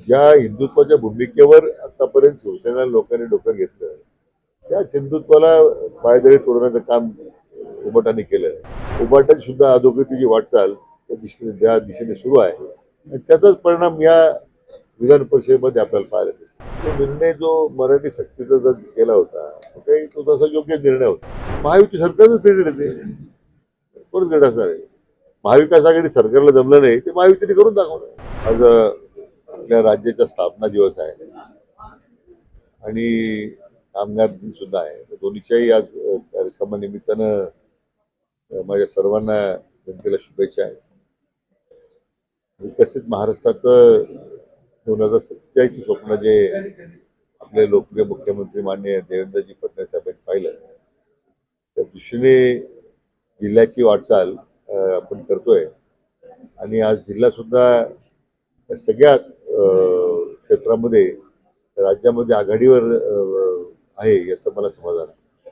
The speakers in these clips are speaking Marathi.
ज्या हिंदुत्वाच्या भूमिकेवर आतापर्यंत शिवसेना लोकांनी डोकं घेतलं त्याच हिंदुत्वाला पायदळी तोडण्याचं काम उबाटाने केलं. उबाटाची सुद्धा अधोगतीची वाटचाल ज्या दिशेने सुरू आहे आणि त्याचाच परिणाम या विधान परिषदेमध्ये आपल्याला पाहायला मिळतो. तो निर्णय जो मराठी सक्तीचा जो केला होता तो तसा योग्य निर्णय होता. महायुती सरकारच क्रेडिट येते, कोणच क्रेडिट असणार आहे. महाविकास आघाडी सरकारला जमलं नाही ते महायुतीने करून दाखवलं. आज आपल्या राज्याचा स्थापना दिवस आहे आणि कामगार दिन सुद्धा आहे. दोन्हीच्याही आज कार्यक्रमानिमित्तानं माझ्या सर्वांना जनतेला शुभेच्छा आहेत. विकसित महाराष्ट्राचं 2047 स्वप्न जे आपले लोकप्रिय मुख्यमंत्री माननीय देवेंद्रजी फडणवीस साहेबांनी पाहिलं त्या दृष्टीने जिल्ह्याची वाटचाल आपण करतोय आणि आज जिल्हा सुद्धा सगळ्या क्षेत्रामध्ये राज्यामध्ये आघाडीवर आहे याचं मला समाधान आहे.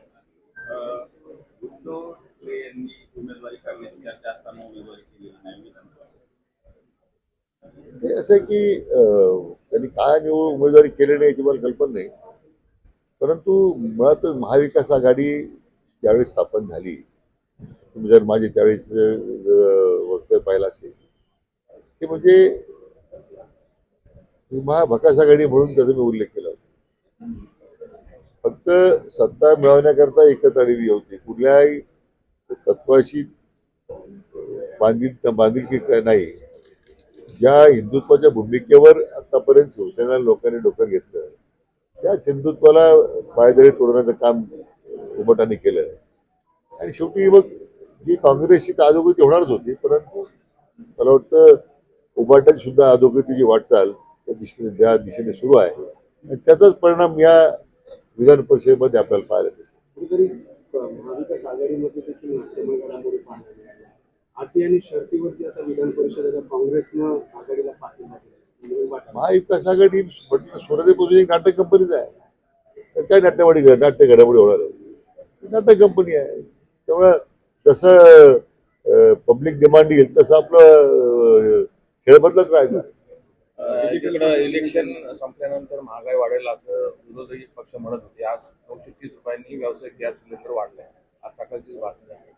उद्धव ठाकरे यांनी उमेदवारी करण्याची चर्चा असताना उमेदवारी केली नाही. हे असं आहे की त्यांनी काय उमेदवारी केली नाही याची मला कल्पना नाही, परंतु मुळात महाविकास आघाडी ज्यावेळी स्थापन झाली, तुम्ही जर माझे त्यावेळेस वक्तव्य पाहिलं असेल की म्हणजे महाविकास आघाडी म्हणून त्याचा मी उल्लेख केला होता. फक्त सत्ता मिळवण्याकरता एकत्र आलेली होती, कुठल्याही तत्वाशी बांधिलकी नाही. ज्या हिंदुत्वाच्या भूमिकेवर आतापर्यंत शिवसेना लोकांनी डोकं घेतलं त्याच हिंदुत्वाला पायदळी तोडण्याचं काम उबाटाने केलं आणि शेवटी मग जी काँग्रेसची अधोगती होणारच होती, परंतु मला वाटतं उबाटाची सुद्धा अधोगतीची वाटचाल ज्या दिशेने सुरू आहे आणि त्याचाच परिणाम या विधान परिषदेमध्ये आपल्याला पाहायला मिळतो. कुठेतरी महाविकास आघाडीमध्ये देखील घडामोडी पाहायला मिळाल्या. अटी आणि शर्तीवरती आता विधान परिषदेला काँग्रेसनं आघाडीला पाठिंबा दिला. महाविकास आघाडी स्वराज्यपासून एक नाटक कंपनीच आहे. तर काय नाट्य घडामोडी होणार आहे, नाटक कंपनी आहे. त्यामुळं जसं पब्लिक डिमांड येईल तसं आपलं खेळ बदलत राहायचं. एकीकडे इलेक्शन संपल्यानंतर महागाई वाढेल असं विरोधी पक्ष म्हणत होते. आज 930 रुपयांनी व्यावसायिक गॅस सिलेंडर वाढलाय, आज सकाळची बातमी आहे.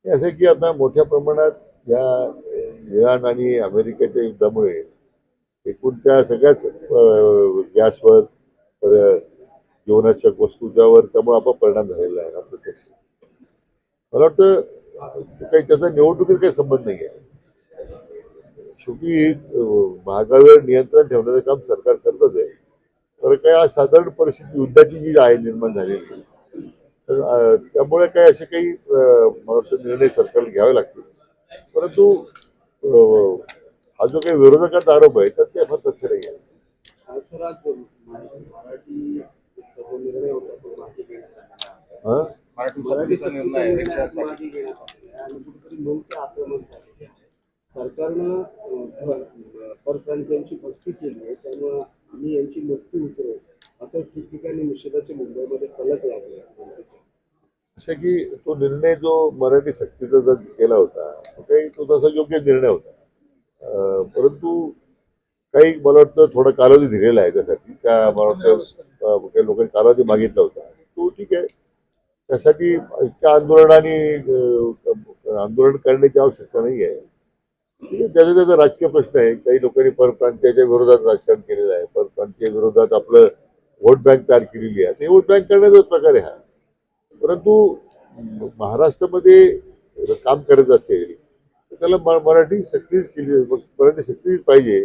असं की आता मोठ्या प्रमाणात या इराण आणि अमेरिकेच्या युद्धामुळे एकूण त्या सगळ्याच गॅसवर जीवनावश्यक वस्तूच्यावर त्यामुळे आपण परिणाम झालेला आहे अप्रत्यक्ष. मला वाटतं काही त्याचा निवडणुकीत काही संबंध नाही आहे. शेवटी महागाईवर नियंत्रण ठेवण्याचं काम सरकार करतच आहे. तर काय आज साधारण परिस्थिती युद्धाची जी आहे निर्माण झालेली, त्यामुळे काय असे काही मला वाटतं निर्णय सरकारला घ्यावे लागतील. परंतु हा जो काही विरोधकांचा आरोप आहे तर ते फार तथ्य नाही आहे. सरकारनं परप्रांतीयांची भक्ती केली आहे, त्यामुळे आम्ही यांची मस्ती उतरवू असं ठिकठिकाणी निषेधाचे मुंबईमध्ये फलक लागले. असं की तो निर्णय जो मराठी सक्तीचा जो केला होता तो तसा योग्य निर्णय होता, परंतु काही मला वाटतं थोडा कालावधी दिलेला आहे त्यासाठी. त्या मला वाटतं काही लोकांनी कालावधी मागितला होता, तो ठीक आहे. त्यासाठी इतक्या आंदोलन करण्याची आवश्यकता नाही आहे. त्याचा राजकीय प्रश्न आहे. काही लोकांनी परप्रांतीयाच्या विरोधात राजकारण केलेलं आहे, परप्रांतीय विरोधात आपलं व्होट बँक तयार केलेली आहे. ते व्होट बँक करण्याचाच प्रकार आहे हा. परंतु महाराष्ट्रामध्ये काम करायचं असेल तर त्याला मराठी सक्तीच केली, मराठी सक्तीच पाहिजे.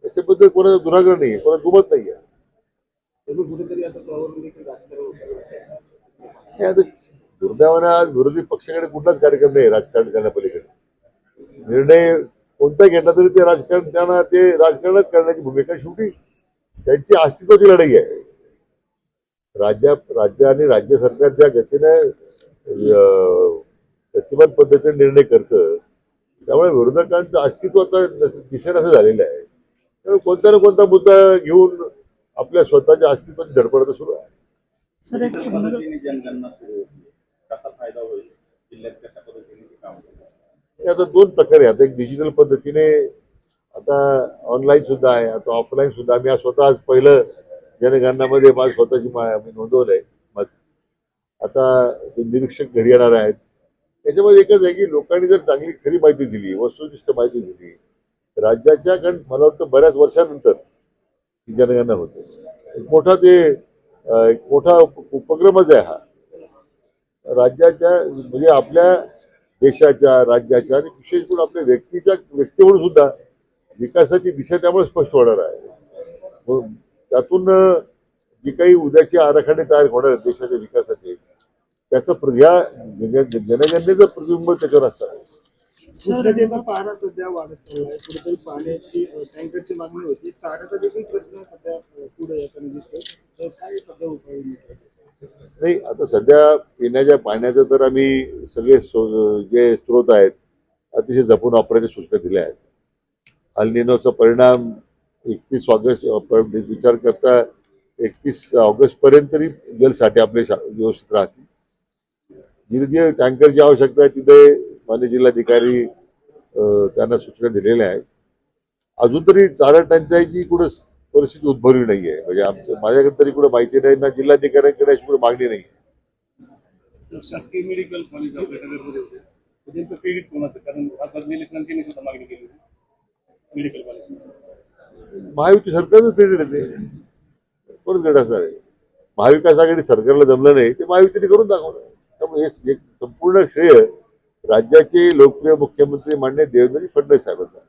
याच्याबद्दल कोणाचा दुराग्रह नाही, कोणाचा दुमत नाही आहे. कुठेतरी आता त्यावरून देखील राजकारण आता दुर्दैवाने आज विरोधी पक्षाकडे कुठलाच कार्यक्रम नाही राजकारण करण्यापलीकडे. निर्णय कोणता घेतला तरी ते राजकारण त्यांना ते राजकारणच करण्याची भूमिका शेवटी त्यांची अस्तित्वाची लढाई आहे. राज्य आणि राज्य सरकारच्या गतीने गतिमान पद्धतीने निर्णय करतं, त्यामुळे विरोधकांचं अस्तित्व आता दिसेन असं झालेलं आहे. त्यामुळे कोणता ना कोणता मुद्दा घेऊन आपल्या स्वतःच्या अस्तित्वाची धडपड सुरू आहे. जनगणना सुरू होती, कसा फायदा होईल जिल्ह्यात, कशा पद्धतीने काम होईल? आता दोन प्रकारे. आता एक डिजिटल पद्धतीने आता ऑनलाईन सुद्धा आहे, आता ऑफलाईन सुद्धा. मी स्वतः आज पहिलं जनगणनामध्ये माझं स्वतःची मी नोंदवलंय मत. आता ते निरीक्षक घरी येणार आहेत. त्याच्यामध्ये एकच आहे की लोकांनी जर चांगली खरी माहिती दिली, वस्तुनिष्ठ माहिती दिली, राज्याच्या, कारण मला वाटतं बऱ्याच वर्षानंतर ही जनगणना होते. एक मोठा उपक्रमच आहे हा राज्याच्या, म्हणजे आपल्या देशाच्या, राज्याच्या आणि विशेष करून आपल्या व्यक्ती म्हणून सुद्धा विकासाची दिशा त्यामुळे स्पष्ट होणार आहे. मग त्यातून जी काही उद्याची आराखडे तयार होणार आहेत देशाच्या विकासाचे, त्याचं या जनगणनेचं प्रतिबिंब त्याच्यावर असणार. उष्णतेचा पारा सध्या वाढत चाललाय. कुठेतरी पाण्याची टँकरची मागणी होती. चाऱ्याचा देखील प्रश्न सध्या पुढे येताना दिसतोय. तर काय सध्या उपाय नाही, आता सध्या पिण्याच्या पाण्याचं तर आम्ही सगळे जे स्रोत आहेत अतिशय जपून वापरायच्या सूचना दिल्या आहेत. अल निनोचा परिणाम 31 ऑगस्ट विचार करता 31 ऑगस्ट पर्यंत तरी जलसाठे आपले व्यवस्थित राहतील. जिथे जे टँकरची आवश्यकता आहे तिथे माननीय जिल्हाधिकारी त्यांना सूचना दिलेल्या आहेत. अजून तरी चारा टंचाईची कुठं परिस्थिती उद्भवली नाहीये, म्हणजे माझ्याकडे तरी कुठं माहिती नाही ना, जिल्हाधिकाऱ्यांकडे अशी कुठं मागणी नाही. शासकीय मेडिकल कॉलेज आपल्या नगरमध्ये होते, त्यांचं क्रेडिट कोणाचं? कारण आता इलेक्शन त्यांनी सुद्धा मागणी केली होती मेडिकल कॉलेज. महायुती सरकारच क्रेडिट येते, कोणच क्रेडिट असणार आहे? महाविकास आघाडी सरकारला जमलं नाही ते महायुतीने करून दाखवलं. त्यामुळे हे संपूर्ण श्रेय राज्याचे लोकप्रिय मुख्यमंत्री माननीय देवेंद्र फडणवीस साहेबांना.